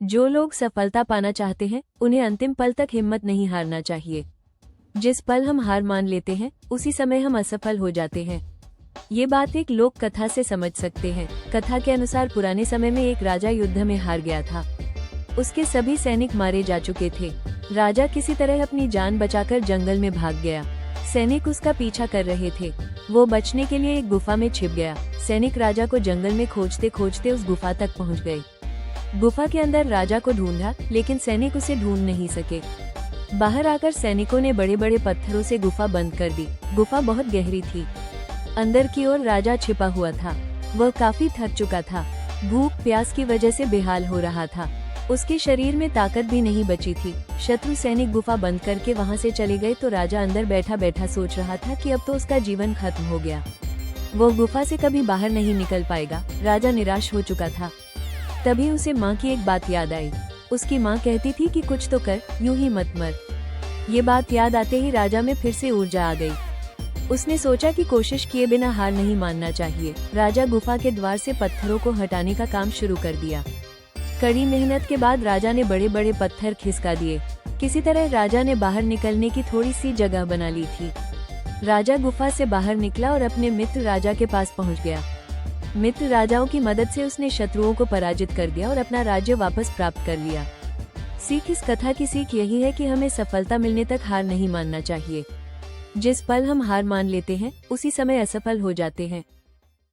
जो लोग सफलता पाना चाहते हैं उन्हें अंतिम पल तक हिम्मत नहीं हारना चाहिए। जिस पल हम हार मान लेते हैं उसी समय हम असफल हो जाते हैं। ये बात एक लोक कथा से समझ सकते हैं। कथा के अनुसार पुराने समय में एक राजा युद्ध में हार गया था। उसके सभी सैनिक मारे जा चुके थे। राजा किसी तरह अपनी जान बचाकर जंगल में भाग गया। सैनिक उसका पीछा कर रहे थे। वो बचने के लिए एक गुफा में छिप गया। सैनिक राजा को जंगल में खोजते खोजते उस गुफा तक पहुंच गए। गुफा के अंदर राजा को ढूंढा, लेकिन सैनिक उसे ढूंढ नहीं सके। बाहर आकर सैनिकों ने बड़े बड़े पत्थरों से गुफा बंद कर दी। गुफा बहुत गहरी थी। अंदर की ओर राजा छिपा हुआ था। वह काफी थक चुका था। भूख प्यास की वजह से बेहाल हो रहा था। उसके शरीर में ताकत भी नहीं बची थी। शत्रु सैनिक गुफा बंद करके वहां से चले गए तो राजा अंदर बैठा बैठा सोच रहा था कि अब तो उसका जीवन खत्म हो गया। वो गुफा से कभी बाहर नहीं निकल पाएगा। राजा निराश हो चुका था। तभी उसे माँ की एक बात याद आई। उसकी माँ कहती थी कि कुछ तो कर, यूं ही मत मर। ये बात याद आते ही राजा में फिर से ऊर्जा आ गई। उसने सोचा कि कोशिश किए बिना हार नहीं मानना चाहिए। राजा गुफा के द्वार से पत्थरों को हटाने का काम शुरू कर दिया। कड़ी मेहनत के बाद राजा ने बड़े बड़े पत्थर खिसका दिए। किसी तरह राजा ने बाहर निकलने की थोड़ी सी जगह बना ली थी। राजा गुफा से बाहर निकला और अपने मित्र राजा के पास पहुंच गया। मित्र राजाओं की मदद से उसने शत्रुओं को पराजित कर दिया और अपना राज्य वापस प्राप्त कर लिया। सीख इस कथा की सीख यही है कि हमें सफलता मिलने तक हार नहीं मानना चाहिए। जिस पल हम हार मान लेते हैं उसी समय असफल हो जाते हैं।